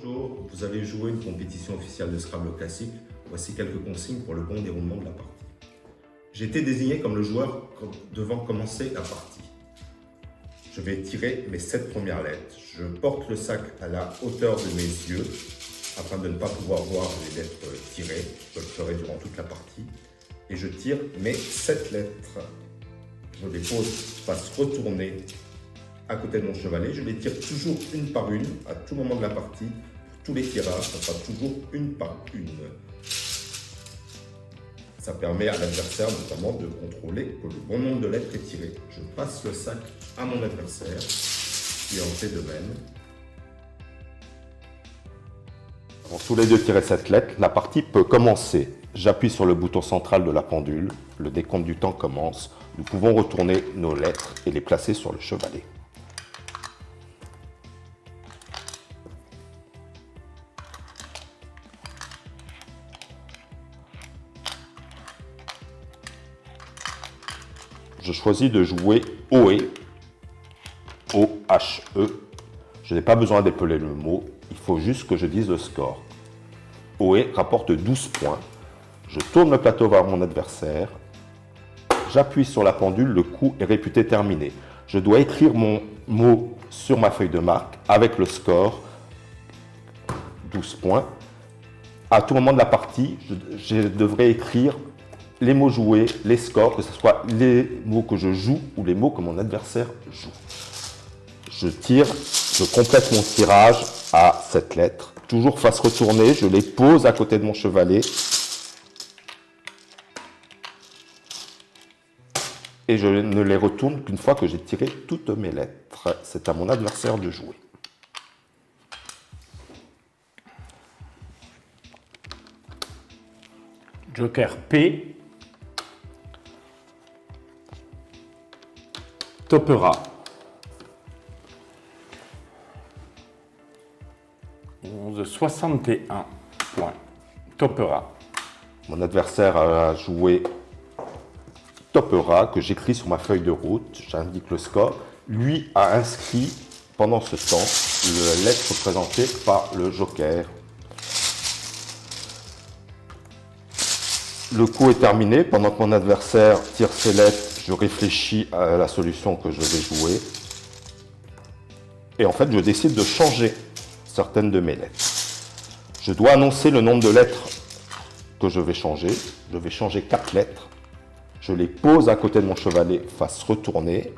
Bonjour, vous avez joué une compétition officielle de Scrabble classique. Voici quelques consignes pour le bon déroulement de la partie. J'ai été désigné comme le joueur devant commencer la partie. Je vais tirer mes 7 premières lettres. Je porte le sac à la hauteur de mes yeux afin de ne pas pouvoir voir les lettres tirées. Je le ferai durant toute la partie. Et je tire mes 7 lettres. Je les pose face retournée à côté de mon chevalet. Je les tire toujours une par une à tout moment de la partie. Pour tous les tirages, ça sera toujours une par une. Ça permet à l'adversaire notamment de contrôler que le bon nombre de lettres est tiré. Je passe le sac à mon adversaire, qui en fait de même. Avant tous les deux tirer cette lettre, la partie peut commencer. J'appuie sur le bouton central de la pendule, le décompte du temps commence. Nous pouvons retourner nos lettres et les placer sur le chevalet. Je choisis de jouer OE, O-H-E. Je n'ai pas besoin d'épeler le mot, il faut juste que je dise le score. OE rapporte 12 points. Je tourne le plateau vers mon adversaire. J'appuie sur la pendule, le coup est réputé terminé. Je dois écrire mon mot sur ma feuille de marque avec le score, 12 points. À tout moment de la partie, je devrais écrire les mots joués, les scores, que ce soit les mots que je joue ou les mots que mon adversaire joue. Je tire, je complète mon tirage à cette lettre. Toujours face retournée, je les pose à côté de mon chevalet. Et je ne les retourne qu'une fois que j'ai tiré toutes mes lettres. C'est à mon adversaire de jouer. Joker P. Topera. 61 points. Topera. Mon adversaire a joué Topera, que j'écris sur ma feuille de route. J'indique le score. Lui a inscrit, pendant ce temps, la lettre représentée par le joker. Le coup est terminé. Pendant que mon adversaire tire ses lettres, je réfléchis à la solution que je vais jouer. Et en fait, je décide de changer certaines de mes lettres. Je dois annoncer le nombre de lettres que je vais changer. Je vais changer 4 lettres. Je les pose à côté de mon chevalet face retournée.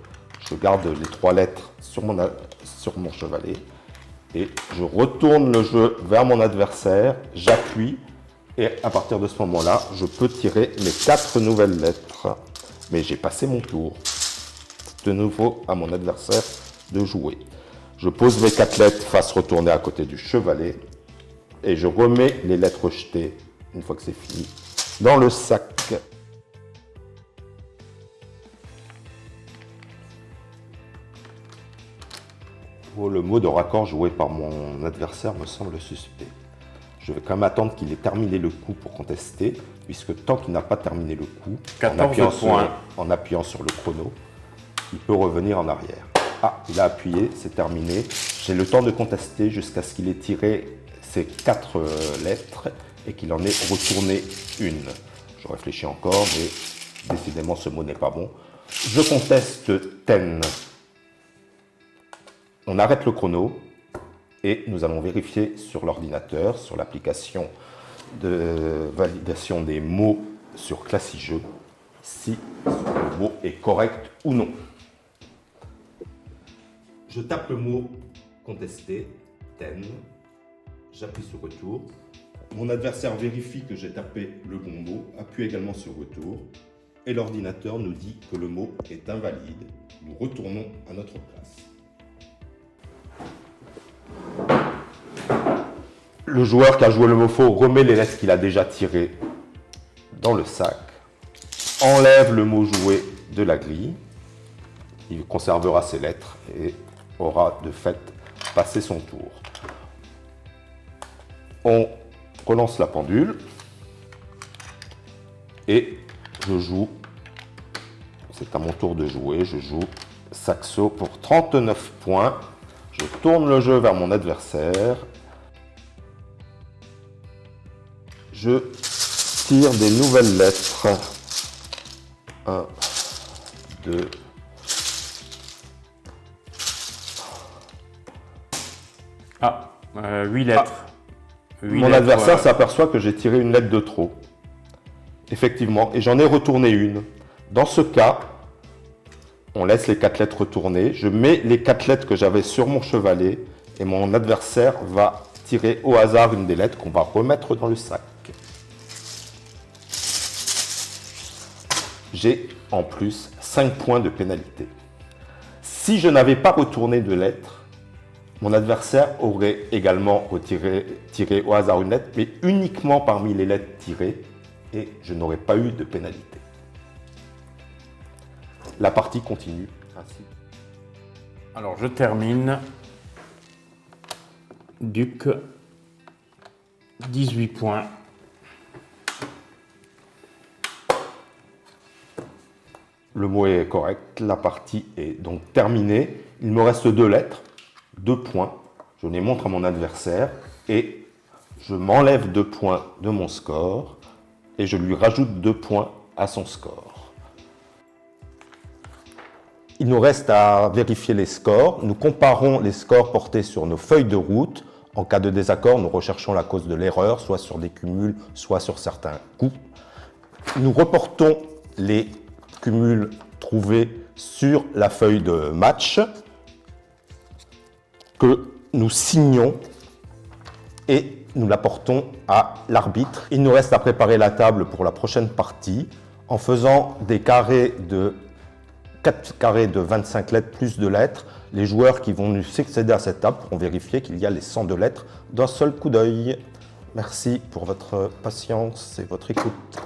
Je garde les 3 lettres sur mon chevalet. Et je retourne le jeu vers mon adversaire. J'appuie. Et à partir de ce moment-là, je peux tirer mes 4 nouvelles lettres. Mais j'ai passé mon tour. De nouveau à mon adversaire de jouer. Je pose mes 4 lettres face retournée à côté du chevalet. Et je remets les lettres jetées, une fois que c'est fini, dans le sac. Oh, le mot de raccord joué par mon adversaire me semble suspect. Je vais quand même attendre qu'il ait terminé le coup pour contester, puisque tant qu'il n'a pas terminé le coup, en appuyant sur le chrono, il peut revenir en arrière. Ah, il a appuyé, c'est terminé. J'ai le temps de contester jusqu'à ce qu'il ait tiré ses 4 lettres et qu'il en ait retourné une. Je réfléchis encore, mais décidément ce mot n'est pas bon. Je conteste ten. On arrête le chrono. Et nous allons vérifier sur l'ordinateur, sur l'application de validation des mots sur Classijeux, si le mot est correct ou non. Je tape le mot contesté, ten. J'appuie sur retour. Mon adversaire vérifie que j'ai tapé le bon mot, appuie également sur retour. Et l'ordinateur nous dit que le mot est invalide. Nous retournons à notre place. Le joueur qui a joué le mot faux remet les lettres qu'il a déjà tirées dans le sac, enlève le mot joué de la grille, il conservera ses lettres et aura de fait passé son tour. On relance la pendule et je joue, c'est à mon tour de jouer, je joue Saxo pour 39 points. Je tourne le jeu vers mon adversaire. je tire des nouvelles lettres. 1, 2, Ah, 8 lettres. Huit Mon lettres, adversaire s'aperçoit que j'ai tiré une lettre de trop. Effectivement, et j'en ai retourné une. Dans ce cas, on laisse les 4 lettres retourner. Je mets les 4 lettres que j'avais sur mon chevalet et mon adversaire va tirer au hasard une des lettres qu'on va remettre dans le sac. J'ai en plus 5 points de pénalité. Si je n'avais pas retourné de lettres, mon adversaire aurait également tiré au hasard une lettre, mais uniquement parmi les lettres tirées, et je n'aurais pas eu de pénalité. La partie continue ainsi. Alors, je termine. Duc, 18 points. Le mot est correct, la partie est donc terminée. Il me reste 2 lettres, 2 points. Je les montre à mon adversaire et je m'enlève 2 points de mon score et je lui rajoute 2 points à son score. Il nous reste à vérifier les scores. Nous comparons les scores portés sur nos feuilles de route. En cas de désaccord, nous recherchons la cause de l'erreur, soit sur des cumuls, soit sur certains coups. Nous reportons les cumuls trouvés sur la feuille de match que nous signons et nous l'apportons à l'arbitre. Il nous reste à préparer la table pour la prochaine partie en faisant des carrés de 4 carrés de 25 lettres plus de lettres. Les joueurs qui vont nous succéder à cette table pourront vérifier qu'il y a les 102 lettres d'un seul coup d'œil. Merci pour votre patience et votre écoute.